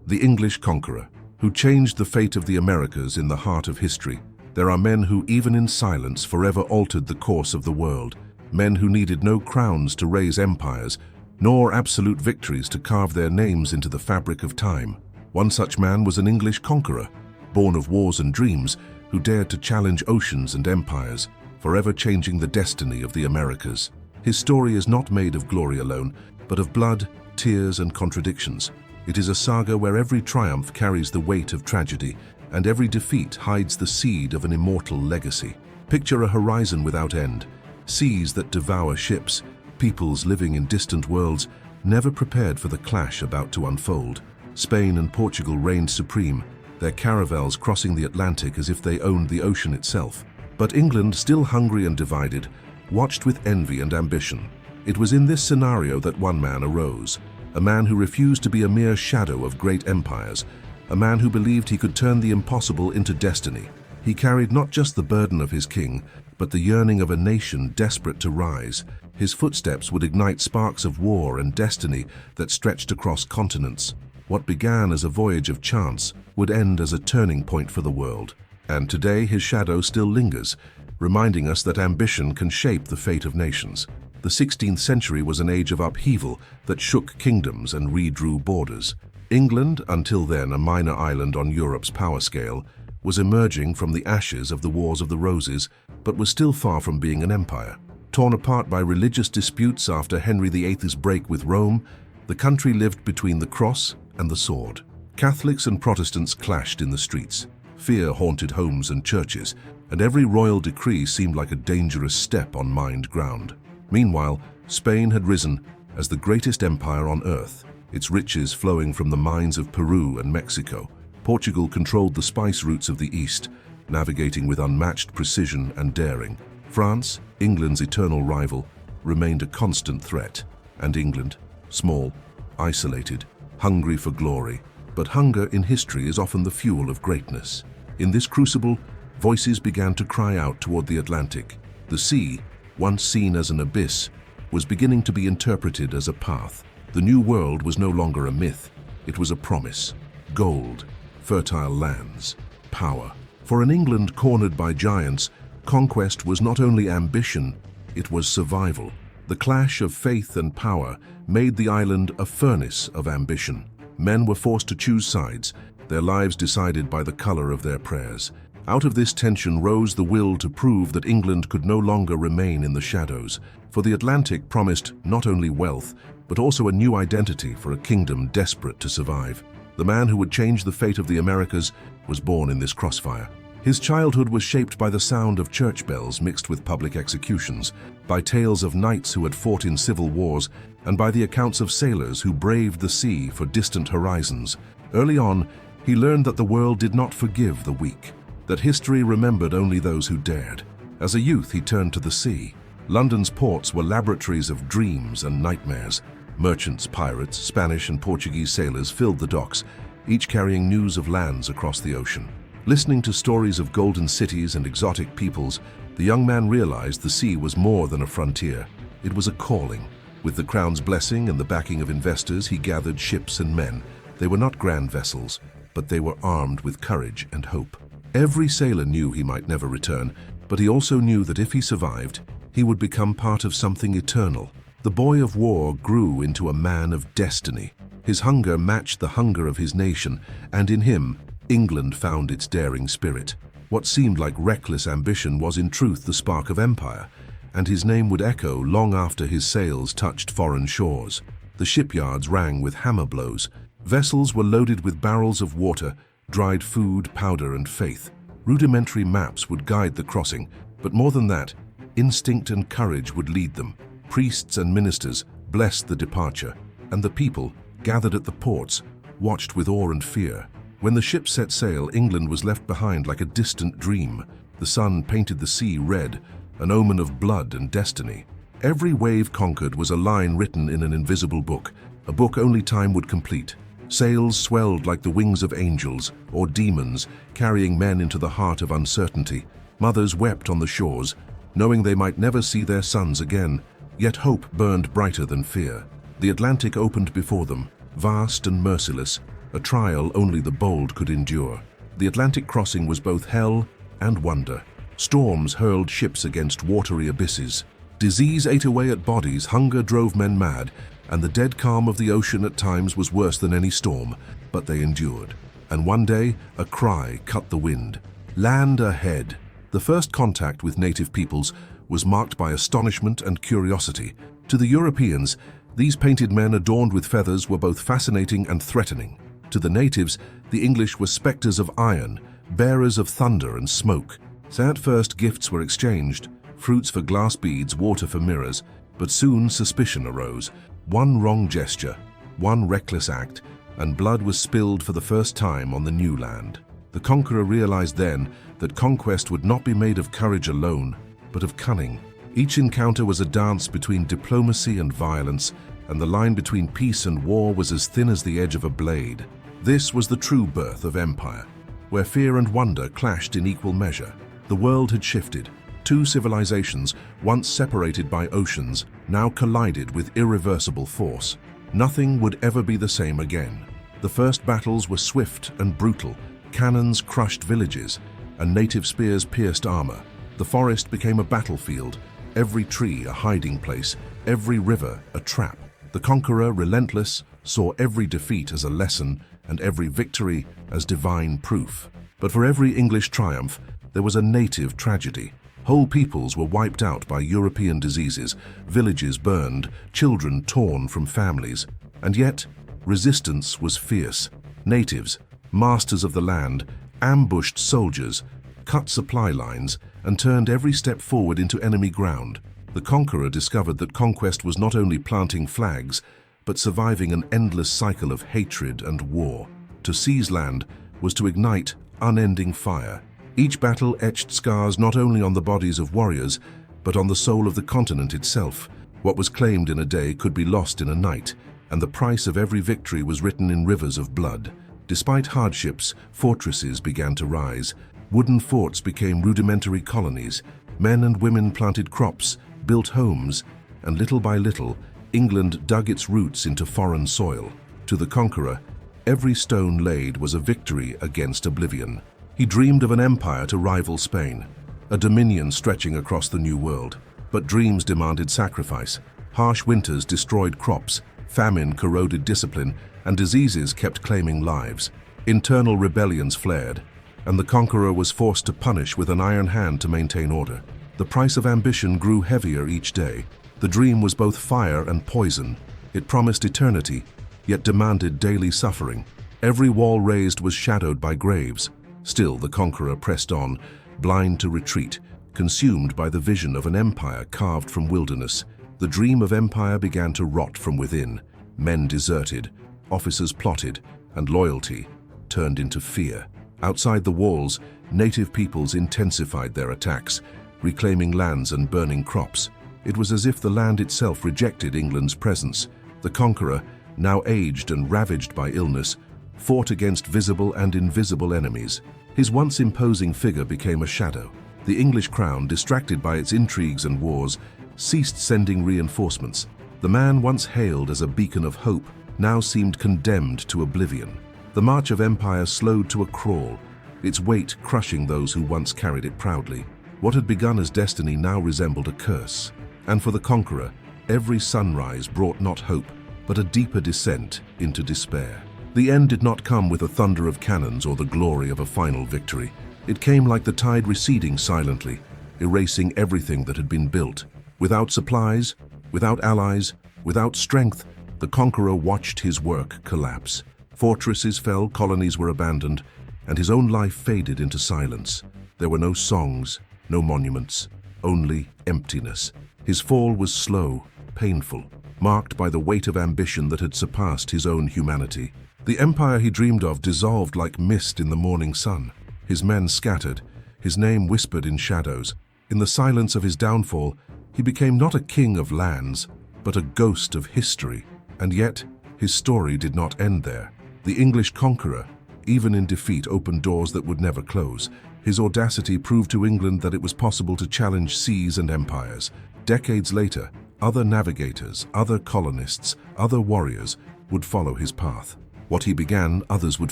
The English Conqueror, who changed the fate of the Americas in the heart of history. There are men who, even in silence, forever altered the course of the world. Men who needed no crowns to raise empires, nor absolute victories to carve their names into the fabric of time. One such man was an English conqueror, born of wars and dreams, who dared to challenge oceans and empires, forever changing the destiny of the Americas. His story is not made of glory alone, but of blood, tears, and contradictions. It is a saga where every triumph carries the weight of tragedy, and every defeat hides the seed of an immortal legacy. Picture a horizon without end, seas that devour ships, peoples living in distant worlds, never prepared for the clash about to unfold. Spain and Portugal reigned supreme, their caravels crossing the Atlantic as if they owned the ocean itself. But England, still hungry and divided, watched with envy and ambition. It was in this scenario that one man arose, a man who refused to be a mere shadow of great empires, a man who believed he could turn the impossible into destiny. He carried not just the burden of his king, but the yearning of a nation desperate to rise. His footsteps would ignite sparks of war and destiny that stretched across continents. What began as a voyage of chance would end as a turning point for the world. And today his shadow still lingers, reminding us that ambition can shape the fate of nations. The 16th century was an age of upheaval that shook kingdoms and redrew borders. England, until then a minor island on Europe's power scale, was emerging from the ashes of the Wars of the Roses, but was still far from being an empire. Torn apart by religious disputes after Henry VIII's break with Rome, the country lived between the cross and the sword. Catholics and Protestants clashed in the streets. Fear haunted homes and churches, and every royal decree seemed like a dangerous step on mined ground. Meanwhile, Spain had risen as the greatest empire on earth, its riches flowing from the mines of Peru and Mexico. Portugal controlled the spice routes of the East, navigating with unmatched precision and daring. France, England's eternal rival, remained a constant threat, and England, small, isolated, hungry for glory. But hunger in history is often the fuel of greatness. In this crucible, voices began to cry out toward the Atlantic. The sea, once seen as an abyss, was beginning to be interpreted as a path. The New World was no longer a myth, it was a promise. Gold, fertile lands, power. For an England cornered by giants, conquest was not only ambition, it was survival. The clash of faith and power made the island a furnace of ambition. Men were forced to choose sides, their lives decided by the color of their prayers. Out of this tension rose the will to prove that England could no longer remain in the shadows, for the Atlantic promised not only wealth, but also a new identity for a kingdom desperate to survive. The man who would change the fate of the Americas was born in this crossfire. His childhood was shaped by the sound of church bells mixed with public executions, by tales of knights who had fought in civil wars, and by the accounts of sailors who braved the sea for distant horizons. Early on, he learned that the world did not forgive the weak, that history remembered only those who dared. As a youth, he turned to the sea. London's ports were laboratories of dreams and nightmares. Merchants, pirates, Spanish and Portuguese sailors filled the docks, each carrying news of lands across the ocean. Listening to stories of golden cities and exotic peoples, the young man realized the sea was more than a frontier. It was a calling. With the crown's blessing and the backing of investors, he gathered ships and men. They were not grand vessels, but they were armed with courage and hope. Every sailor knew he might never return, but he also knew that if he survived, he would become part of something eternal. The boy of war grew into a man of destiny. His hunger matched the hunger of his nation, and in him, England found its daring spirit. What seemed like reckless ambition was in truth the spark of empire, and his name would echo long after his sails touched foreign shores. The shipyards rang with hammer blows. Vessels were loaded with barrels of water, dried food, powder, and faith. Rudimentary maps would guide the crossing, but more than that, instinct and courage would lead them. Priests and ministers blessed the departure, and the people, gathered at the ports, watched with awe and fear. When the ship set sail, England was left behind like a distant dream. The sun painted the sea red, an omen of blood and destiny. Every wave conquered was a line written in an invisible book, a book only time would complete. Sails swelled like the wings of angels or demons, carrying men into the heart of uncertainty. Mothers wept on the shores, knowing they might never see their sons again, yet hope burned brighter than fear. The Atlantic opened before them, vast and merciless, a trial only the bold could endure. The Atlantic crossing was both hell and wonder. Storms hurled ships against watery abysses. Disease ate away at bodies, hunger drove men mad, and the dead calm of the ocean at times was worse than any storm, but they endured. And one day, a cry cut the wind. Land ahead! The first contact with native peoples was marked by astonishment and curiosity. To the Europeans, these painted men adorned with feathers were both fascinating and threatening. To the natives, the English were specters of iron, bearers of thunder and smoke. So at first gifts were exchanged, fruits for glass beads, water for mirrors, but soon suspicion arose. One wrong gesture, one reckless act, and blood was spilled for the first time on the new land. The conqueror realized then that conquest would not be made of courage alone, but of cunning. Each encounter was a dance between diplomacy and violence, and the line between peace and war was as thin as the edge of a blade. This was the true birth of empire, where fear and wonder clashed in equal measure. The world had shifted. Two civilizations, once separated by oceans, now collided with irreversible force. Nothing would ever be the same again. The first battles were swift and brutal. Cannons crushed villages, and native spears pierced armor. The forest became a battlefield, every tree a hiding place, every river a trap. The conqueror, relentless, saw every defeat as a lesson and every victory as divine proof. But for every English triumph, there was a native tragedy. Whole peoples were wiped out by European diseases, villages burned, children torn from families. And yet, resistance was fierce. Natives, masters of the land, ambushed soldiers, cut supply lines, and turned every step forward into enemy ground. The conqueror discovered that conquest was not only planting flags, but surviving an endless cycle of hatred and war. To seize land was to ignite unending fire. Each battle etched scars not only on the bodies of warriors, but on the soul of the continent itself. What was claimed in a day could be lost in a night, and the price of every victory was written in rivers of blood. Despite hardships, fortresses began to rise. Wooden forts became rudimentary colonies. Men and women planted crops, built homes, and little by little, England dug its roots into foreign soil. To the conqueror, every stone laid was a victory against oblivion. He dreamed of an empire to rival Spain, a dominion stretching across the New World. But dreams demanded sacrifice. Harsh winters destroyed crops, famine corroded discipline, and diseases kept claiming lives. Internal rebellions flared, and the conqueror was forced to punish with an iron hand to maintain order. The price of ambition grew heavier each day. The dream was both fire and poison. It promised eternity, yet demanded daily suffering. Every wall raised was shadowed by graves. Still, the conqueror pressed on, blind to retreat, consumed by the vision of an empire carved from wilderness. The dream of empire began to rot from within. Men deserted, officers plotted, and loyalty turned into fear. Outside the walls, native peoples intensified their attacks, reclaiming lands and burning crops. It was as if the land itself rejected England's presence. The conqueror, now aged and ravaged by illness, fought against visible and invisible enemies. His once imposing figure became a shadow. The English crown, distracted by its intrigues and wars, ceased sending reinforcements. The man once hailed as a beacon of hope now seemed condemned to oblivion. The march of empire slowed to a crawl, its weight crushing those who once carried it proudly. What had begun as destiny now resembled a curse. And for the conqueror, every sunrise brought not hope, but a deeper descent into despair. The end did not come with the thunder of cannons or the glory of a final victory. It came like the tide receding silently, erasing everything that had been built. Without supplies, without allies, without strength, the conqueror watched his work collapse. Fortresses fell, colonies were abandoned, and his own life faded into silence. There were no songs, no monuments, only emptiness. His fall was slow, painful, marked by the weight of ambition that had surpassed his own humanity. The empire he dreamed of dissolved like mist in the morning sun. His men scattered, his name whispered in shadows. In the silence of his downfall, he became not a king of lands, but a ghost of history. And yet, his story did not end there. The English conqueror, even in defeat, opened doors that would never close. His audacity proved to England that it was possible to challenge seas and empires. Decades later, other navigators, other colonists, other warriors would follow his path. What he began, others would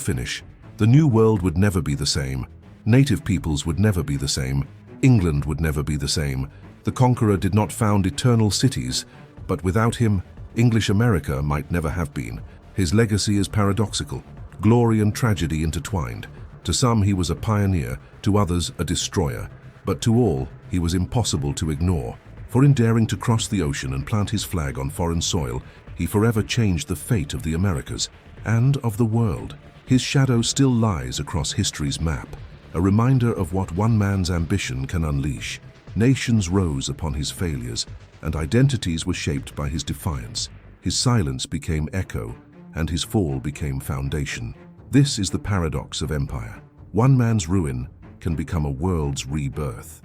finish. The New World would never be the same. Native peoples would never be the same. England would never be the same. The Conqueror did not found eternal cities, but without him, English America might never have been. His legacy is paradoxical, glory and tragedy intertwined. To some he was a pioneer, to others a destroyer, but to all he was impossible to ignore. For in daring to cross the ocean and plant his flag on foreign soil, he forever changed the fate of the Americas and of the world. His shadow still lies across history's map, a reminder of what one man's ambition can unleash. Nations rose upon his failures, and identities were shaped by his defiance. His silence became echo, and his fall became foundation. This is the paradox of empire. One man's ruin can become a world's rebirth.